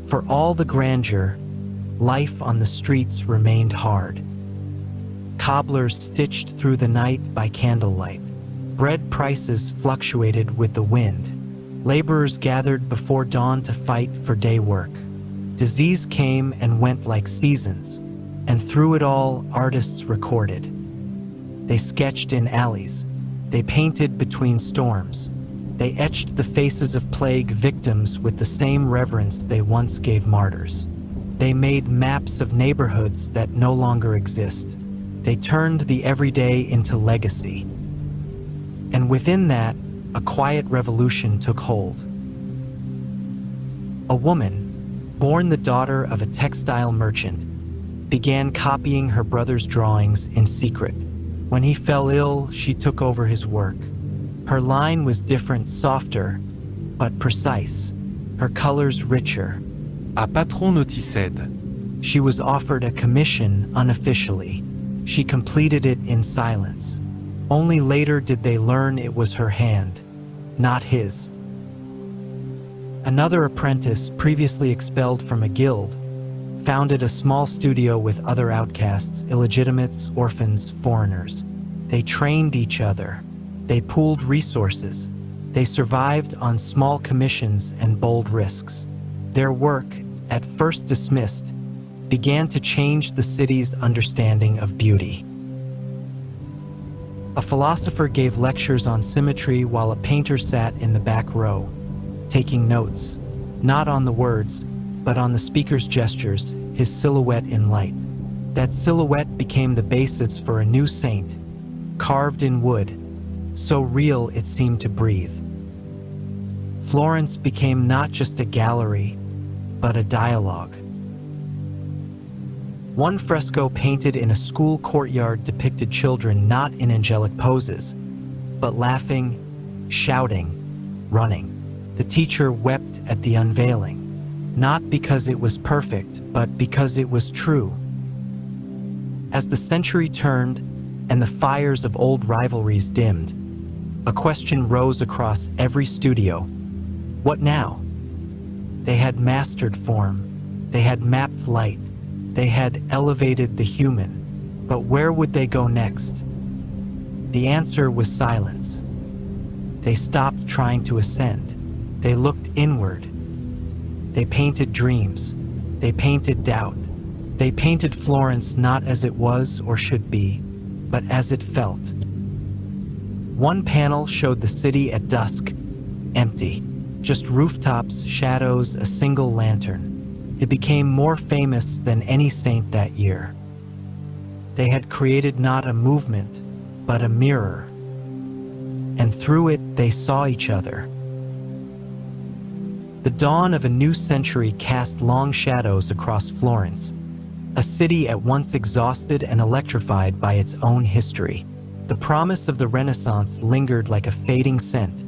for all the grandeur, life on the streets remained hard. Cobblers stitched through the night by candlelight. Bread prices fluctuated with the wind. Laborers gathered before dawn to fight for day work. Disease came and went like seasons, and through it all, artists recorded. They sketched in alleys. They painted between storms. They etched the faces of plague victims with the same reverence they once gave martyrs. They made maps of neighborhoods that no longer exist. They turned the everyday into legacy. And within that, a quiet revolution took hold. A woman, born the daughter of a textile merchant, began copying her brother's drawings in secret. When he fell ill, she took over his work. Her line was different, softer, but precise. Her colors richer.
A patron noticed.
She was offered a commission unofficially. She completed it in silence. Only later did they learn it was her hand, not his. Another apprentice, previously expelled from a guild, founded a small studio with other outcasts, illegitimates, orphans, foreigners. They trained each other. They pooled resources. They survived on small commissions and bold risks. Their work, at first dismissed, began to change the city's understanding of beauty. A philosopher gave lectures on symmetry while a painter sat in the back row, taking notes, not on the words, but on the speaker's gestures, his silhouette in light. That silhouette became the basis for a new saint, carved in wood, so real it seemed to breathe. Florence became not just a gallery, but a dialogue. One fresco painted in a school courtyard depicted children not in angelic poses, but laughing, shouting, running. The teacher wept at the unveiling, not because it was perfect, but because it was true. As the century turned and the fires of old rivalries dimmed, a question rose across every studio. What now? They had mastered form, they had mapped light, they had elevated the human, but where would they go next? The answer was silence. They stopped trying to ascend. They looked inward. They painted dreams. They painted doubt. They painted Florence not as it was or should be, but as it felt. One panel showed the city at dusk, empty, just rooftops, shadows, a single lantern. It became more famous than any saint that year. They had created not a movement, but a mirror. And through it, they saw each other. The dawn of a new century cast long shadows across Florence, a city at once exhausted and electrified by its own history. The promise of the Renaissance lingered like a fading scent,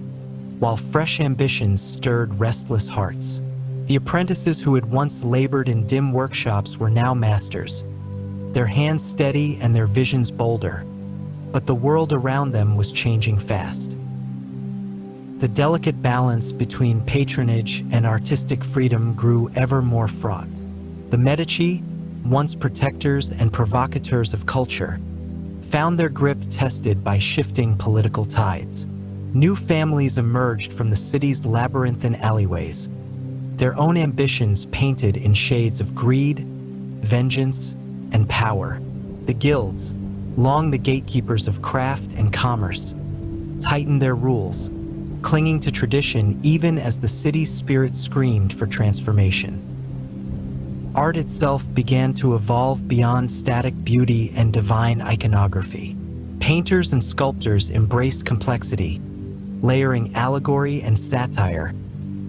while fresh ambitions stirred restless hearts. The apprentices who had once labored in dim workshops were now masters, their hands steady and their visions bolder. But the world around them was changing fast. The delicate balance between patronage and artistic freedom grew ever more fraught. The Medici, once protectors and provocateurs of culture, found their grip tested by shifting political tides. New families emerged from the city's labyrinthine alleyways, their own ambitions painted in shades of greed, vengeance, and power. The guilds, long the gatekeepers of craft and commerce, tightened their rules, clinging to tradition even as the city's spirit screamed for transformation. Art itself began to evolve beyond static beauty and divine iconography. Painters and sculptors embraced complexity, layering allegory and satire,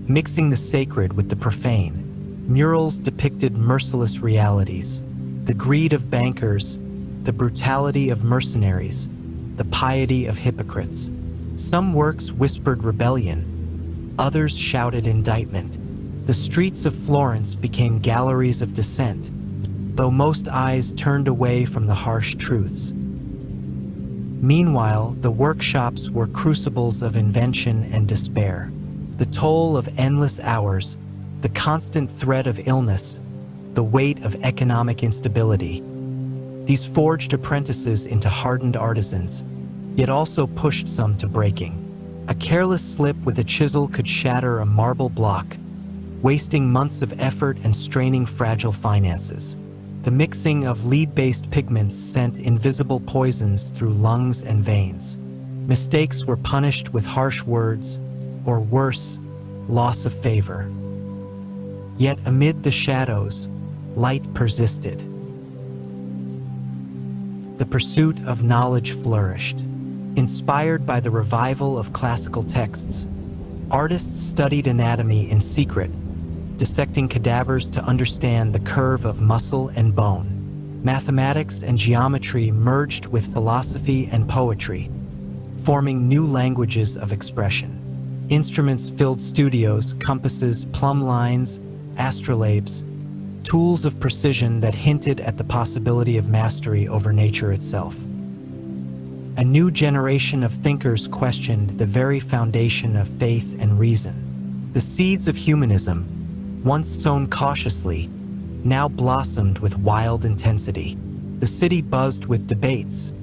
mixing the sacred with the profane. Murals depicted merciless realities, the greed of bankers, the brutality of mercenaries, the piety of hypocrites. Some works whispered rebellion, others shouted indictment. The streets of Florence became galleries of dissent, though most eyes turned away from the harsh truths. Meanwhile, the workshops were crucibles of invention and despair. The toll of endless hours, the constant threat of illness, the weight of economic instability. These forged apprentices into hardened artisans, yet also pushed some to breaking. A careless slip with a chisel could shatter a marble block, wasting months of effort and straining fragile finances. The mixing of lead-based pigments sent invisible poisons through lungs and veins. Mistakes were punished with harsh words, or worse, loss of favor. Yet amid the shadows, light persisted. The pursuit of knowledge flourished. Inspired by the revival of classical texts, artists studied anatomy in secret, dissecting cadavers to understand the curve of muscle and bone. Mathematics and geometry merged with philosophy and poetry, forming new languages of expression. Instruments filled studios, compasses, plumb lines, astrolabes, tools of precision that hinted at the possibility of mastery over nature itself. A new generation of thinkers questioned the very foundation of faith and reason. The seeds of humanism, once sown cautiously, now blossomed with wild intensity. The city buzzed with debates.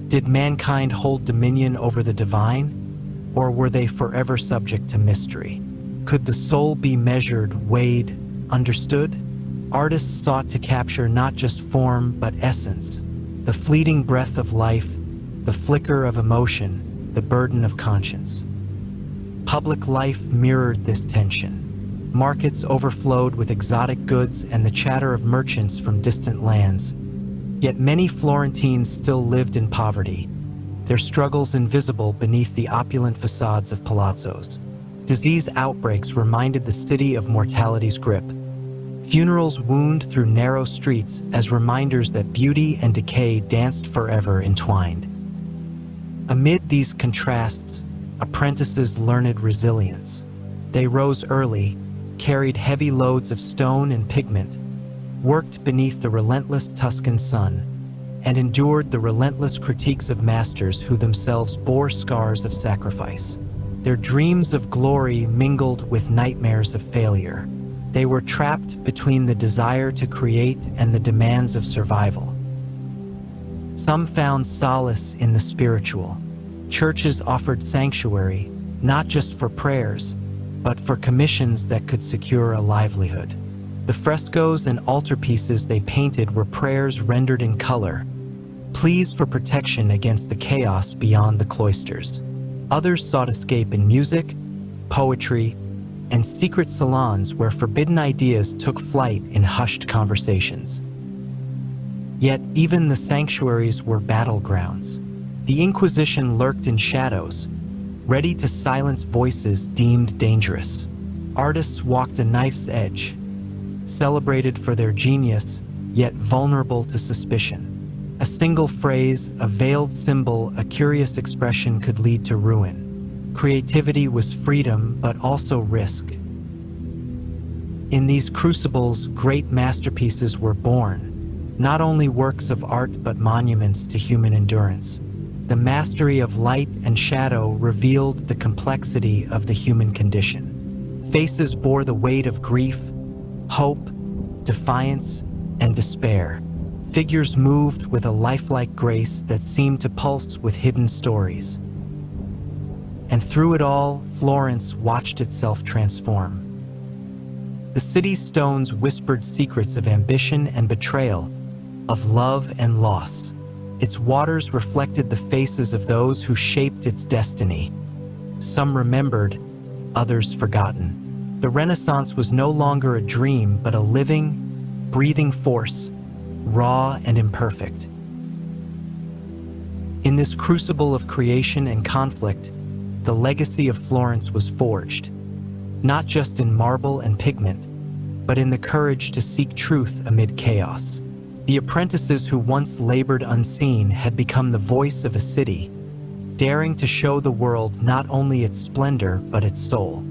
Did mankind hold dominion over the divine, or were they forever subject to mystery? Could the soul be measured, weighed, understood? Artists sought to capture not just form, but essence, the fleeting breath of life, the flicker of emotion, the burden of conscience. Public life mirrored this tension. Markets overflowed with exotic goods and the chatter of merchants from distant lands. Yet many Florentines still lived in poverty, their struggles invisible beneath the opulent facades of palazzos. Disease outbreaks reminded the city of mortality's grip. Funerals wound through narrow streets as reminders that beauty and decay danced forever entwined. Amid these contrasts, apprentices learned resilience. They rose early, carried heavy loads of stone and pigment, worked beneath the relentless Tuscan sun, and endured the relentless critiques of masters who themselves bore scars of sacrifice. Their dreams of glory mingled with nightmares of failure. They were trapped between the desire to create and the demands of survival. Some found solace in the spiritual. Churches offered sanctuary, not just for prayers, but for commissions that could secure a livelihood. The frescoes and altarpieces they painted were prayers rendered in color, pleas for protection against the chaos beyond the cloisters. Others sought escape in music, poetry, and secret salons where forbidden ideas took flight in hushed conversations. Yet even the sanctuaries were battlegrounds. The Inquisition lurked in shadows, ready to silence voices deemed dangerous. Artists walked a knife's edge, celebrated for their genius, yet vulnerable to suspicion. A single phrase, a veiled symbol, a curious expression could lead to ruin. Creativity was freedom, but also risk. In these crucibles, great masterpieces were born, not only works of art but monuments to human endurance. The mastery of light and shadow revealed the complexity of the human condition. Faces bore the weight of grief, hope, defiance, and despair. Figures moved with a lifelike grace that seemed to pulse with hidden stories. And through it all, Florence watched itself transform. The city's stones whispered secrets of ambition and betrayal, of love and loss. Its waters reflected the faces of those who shaped its destiny. Some remembered, others forgotten. The Renaissance was no longer a dream, but a living, breathing force, raw and imperfect. In this crucible of creation and conflict, the legacy of Florence was forged, not just in marble and pigment, but in the courage to seek truth amid chaos. The apprentices who once labored unseen had become the voice of a city, daring to show the world not only its splendor, but its soul.